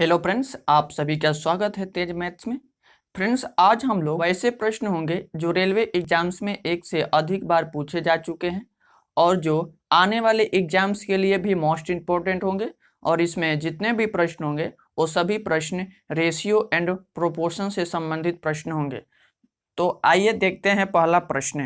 Hello friends, आप सभी का स्वागत है तेज मैथ्स में। फ्रेंड्स, आज हम लोग वैसे प्रश्न होंगे जो रेलवे एग्जाम्स में एक से अधिक बार पूछे जा चुके हैं और जो आने वाले एग्जाम्स के लिए भी मोस्ट इम्पोर्टेंट होंगे। और इसमें जितने भी प्रश्न होंगे वो सभी प्रश्न रेशियो एंड प्रोपोर्शन से संबंधित प्रश्न होंगे। तो आइए देखते हैं पहला प्रश्न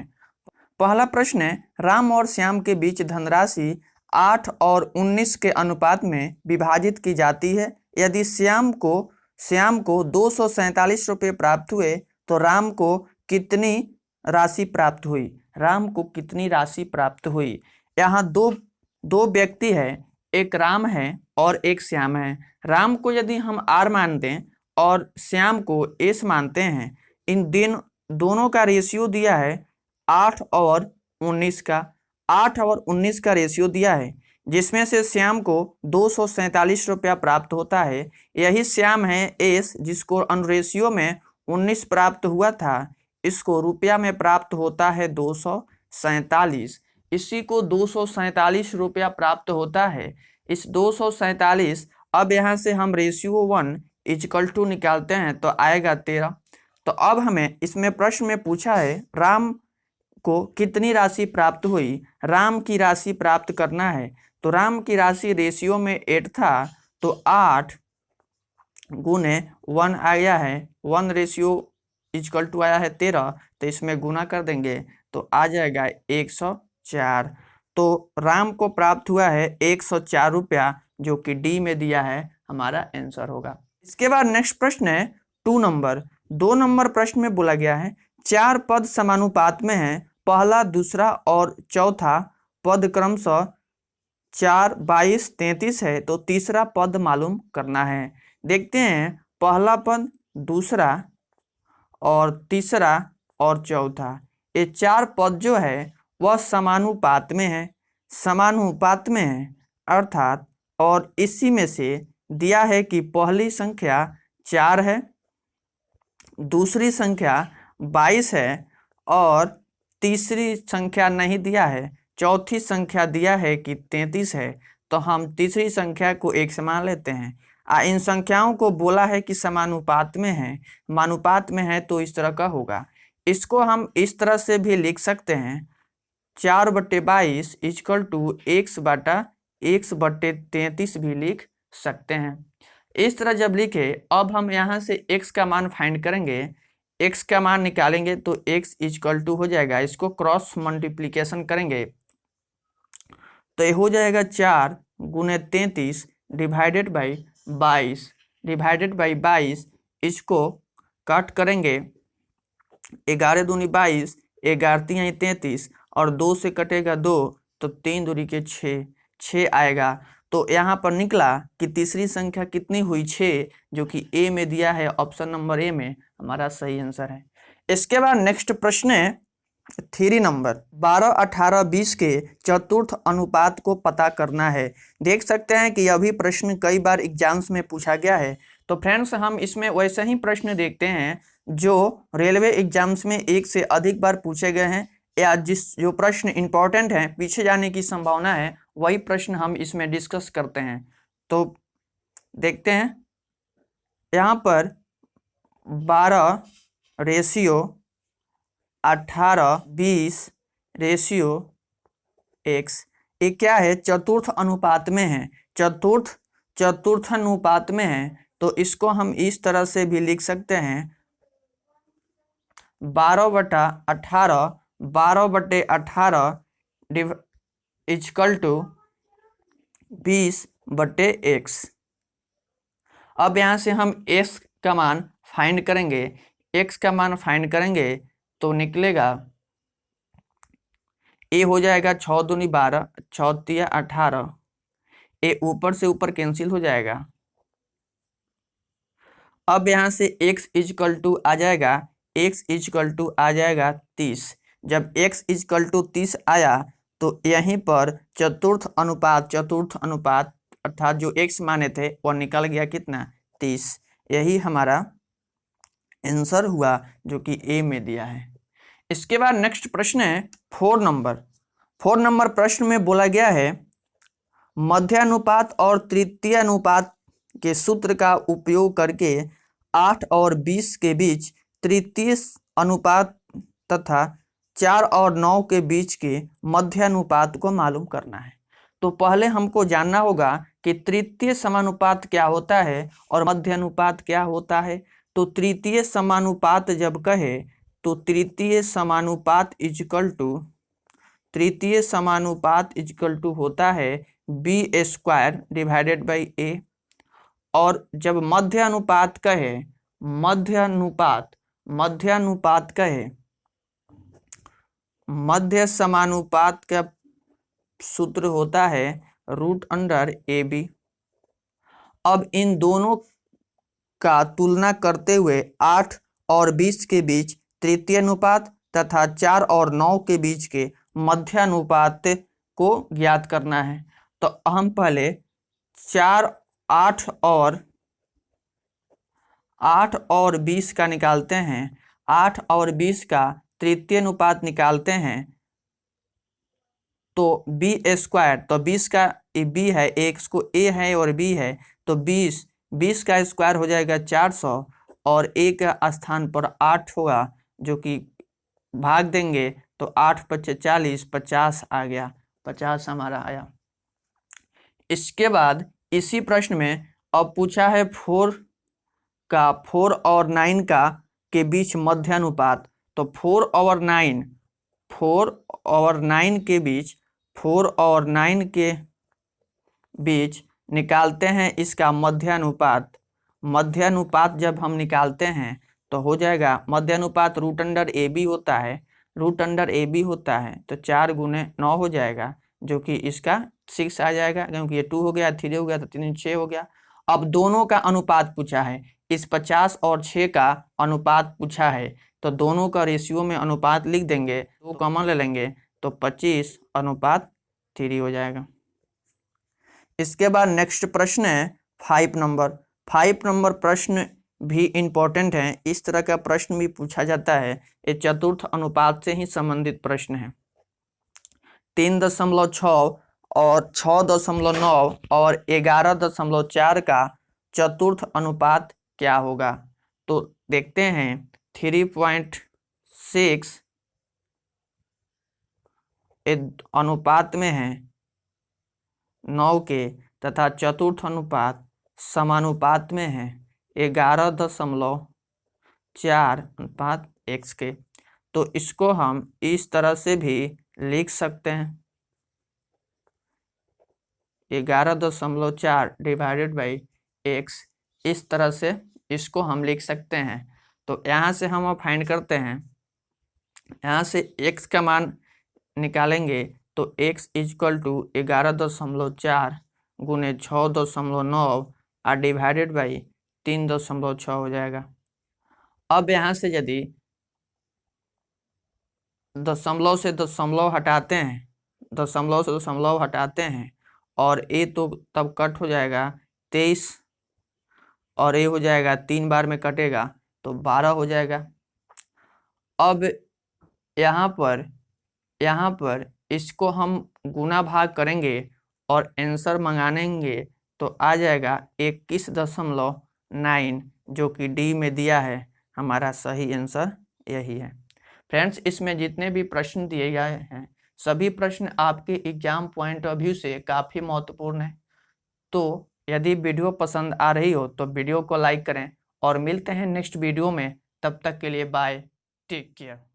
है, राम और श्याम के बीच धनराशि 8 और 19 के अनुपात में विभाजित की जाती है। यदि श्याम को 247 रुपये प्राप्त हुए तो राम को कितनी राशि प्राप्त हुई। यहाँ दो व्यक्ति है, एक राम है और एक श्याम है। राम को यदि हम आर मान दें और श्याम को एस मानते हैं, इन दोनों का रेशियो दिया है 8 और 19 का रेशियो दिया है, जिसमें से श्याम को 247 रुपया प्राप्त होता है। यही श्याम है एस, जिसको अनुरेशियो में 19 प्राप्त हुआ था, इसको रुपया में प्राप्त होता है 247। इसी को 247 रुपया प्राप्त होता है। इस 247, अब यहाँ से हम रेशियो 1 इक्वल टू निकालते हैं तो आएगा 13। तो अब हमें इसमें प्रश्न में पूछा है राम को कितनी राशि प्राप्त हुई, राम की राशि प्राप्त करना है। तो राम की राशि रेशियो में 8 था, तो 8 गुने 1 आया है, 1 रेशियो इक्वल टू आया है 13, तो इसमें गुना कर देंगे तो आ जाएगा 104। तो राम को प्राप्त हुआ है 104 रुपया, जो कि डी में दिया है, हमारा आंसर होगा। इसके बाद नेक्स्ट प्रश्न है 2 नंबर प्रश्न में बोला गया है 4 पद समानुपात में है, पहला, दूसरा और चौथा पद क्रमशः 4, 22, 33 है, तो तीसरा पद मालूम करना है। देखते हैं, पहला पद, दूसरा और तीसरा और चौथा, ये 4 पद जो है वह समानुपात में है अर्थात, और इसी में से दिया है कि पहली संख्या 4 है, दूसरी संख्या 22 है और तीसरी संख्या नहीं दिया है, चौथी संख्या दिया है कि 33 है। तो हम तीसरी संख्या को एक समान लेते हैं। इन संख्याओं को बोला है कि समानुपात में है, तो इस तरह का होगा। इसको हम इस तरह से भी लिख सकते हैं, 4/22 इक्वल टू x/33 भी लिख सकते हैं। इस तरह जब लिखे, अब हम यहाँ से x का मान फाइंड करेंगे, x का मान निकालेंगे तो x इक्वल टू हो जाएगा, इसको क्रॉस मल्टीप्लिकेशन करेंगे तो ये हो जाएगा 4 गुने 33 डिवाइडेड बाई 22। इसको काट करेंगे, 11 दूनी 22, 11 तिहाई 33 और 2 से कटेगा 2, तो 3 दूनी के 6 आएगा। तो यहाँ पर निकला कि तीसरी संख्या कितनी हुई, 6, जो कि ए में दिया है, ऑप्शन नंबर ए में हमारा सही आंसर है। इसके बाद नेक्स्ट प्रश्न है 3 नंबर, 12, 18, 20 के चतुर्थ अनुपात को पता करना है। देख सकते हैं कि यह भी प्रश्न कई बार एग्जाम्स में पूछा गया है। तो फ्रेंड्स, हम इसमें वैसे ही प्रश्न देखते हैं जो रेलवे एग्जाम्स में एक से अधिक बार पूछे गए हैं, या जो प्रश्न इंपॉर्टेंट हैं, पीछे जाने की संभावना है, वही प्रश्न हम इसमें डिस्कस करते हैं। तो देखते हैं, यहाँ पर 12 रेशियो 18, 20 रेशियो x, ये क्या है, चतुर्थ अनुपात में है, चतुर्थ अनुपात में है। तो इसको हम इस तरह से भी लिख सकते हैं, 12/18 इक्वल टू 20/x। अब यहाँ से हम x का मान फाइंड करेंगे, तो निकलेगा, ए हो जाएगा 6 दूनी 12, 6 तिया 18, ए ऊपर से ऊपर कैंसिल हो जाएगा। अब यहाँ से x इक्वल टू आ जाएगा 30। जब x इक्वल टू 30 आया तो यहीं पर चतुर्थ अनुपात अर्थात जो x माने थे वो निकल गया कितना, 30। यही हमारा आंसर हुआ, जो कि ए में दिया है। इसके बाद नेक्स्ट प्रश्न है 4 नंबर प्रश्न में बोला गया है मध्यानुपात और तृतीय अनुपात के सूत्र का उपयोग करके 8 और 20 के बीच तृतीय अनुपात तथा 4 और 9 के बीच के मध्यानुपात को मालूम करना है। तो पहले हमको जानना होगा कि तृतीय समानुपात क्या होता है और मध्यानुपात क्या होता है। तो तृतीय समानुपात जब कहे तो तृतीय समानुपात इजकल टू होता है b² डिवाइडेड बाई a। और जब मध्यानुपात कहे मध्य समानुपात का सूत्र होता है √AB। अब इन दोनों का तुलना करते हुए 8 और 20 के बीच तृतीय अनुपात तथा 4 और 9 के बीच के मध्यानुपात को ज्ञात करना है। तो हम पहले 8 और 20 का निकालते हैं। 8 और 20 का तृतीय अनुपात निकालते हैं तो b², तो 20 का b है, एक को a है और b है, तो 20 का स्क्वायर हो जाएगा 400 और a का स्थान पर 8 होगा, जो कि भाग देंगे तो 8 × 40, 50 आ गया, 50 हमारा आया। इसके बाद इसी प्रश्न में अब पूछा है 4 और 9 का के बीच मध्यानुपात। तो 4 और 9 के बीच निकालते हैं इसका मध्यानुपात जब हम निकालते हैं तो हो जाएगा मध्यानुपात √AB होता है, होता है तो 4 × 9 हो जाएगा, जो कि इसका 6 आ जाएगा, क्योंकि ये 2 हो गया, 3 हो गया तो 3 6 हो गया। अब दोनों का अनुपात पूछा है, इस 50 और 6 का अनुपात पूछा है, तो दोनों का रेशियो में अनुपात लिख देंगे, 2 कॉमन ले लेंगे तो 25:3 हो जाएगा। इसके बाद नेक्स्ट प्रश्न है 5 नंबर प्रश्न भी इम्पोर्टेंट है। इस तरह का प्रश्न भी पूछा जाता है, ये चतुर्थ अनुपात से ही संबंधित प्रश्न है। 3.6 और 6.9 और 11.4 का चतुर्थ अनुपात क्या होगा। तो देखते हैं 3.6 अनुपात में है 9 के, तथा चतुर्थ अनुपात समानुपात में है 11.4 अनुपात x के। तो इसको हम इस तरह से भी लिख सकते हैं, 11.4 डिवाइडेड बाई x, इस तरह से इसको हम लिख सकते हैं। तो यहाँ से हम अब फाइंड करते हैं, यहाँ से x का मान निकालेंगे तो x इक्वल टू 11.4 गुने 6.9 और डिवाइडेड बाई 3.6 हो जाएगा। अब यहाँ से यदि दशमलव से दशमलव हटाते हैं और a तो तब कट हो जाएगा 23 और a हो जाएगा 3 बार में कटेगा तो 12 हो जाएगा। अब यहाँ पर इसको हम गुना भाग करेंगे और आंसर मंगानेंगे तो आ जाएगा 21.9, जो कि डी में दिया है। हमारा सही आंसर यही है। फ्रेंड्स, इसमें जितने भी प्रश्न दिए गए हैं सभी प्रश्न आपके एग्जाम पॉइंट ऑफ व्यू से काफ़ी महत्वपूर्ण है। तो यदि वीडियो पसंद आ रही हो तो वीडियो को लाइक करें और मिलते हैं नेक्स्ट वीडियो में। तब तक के लिए बाय, टेक केयर।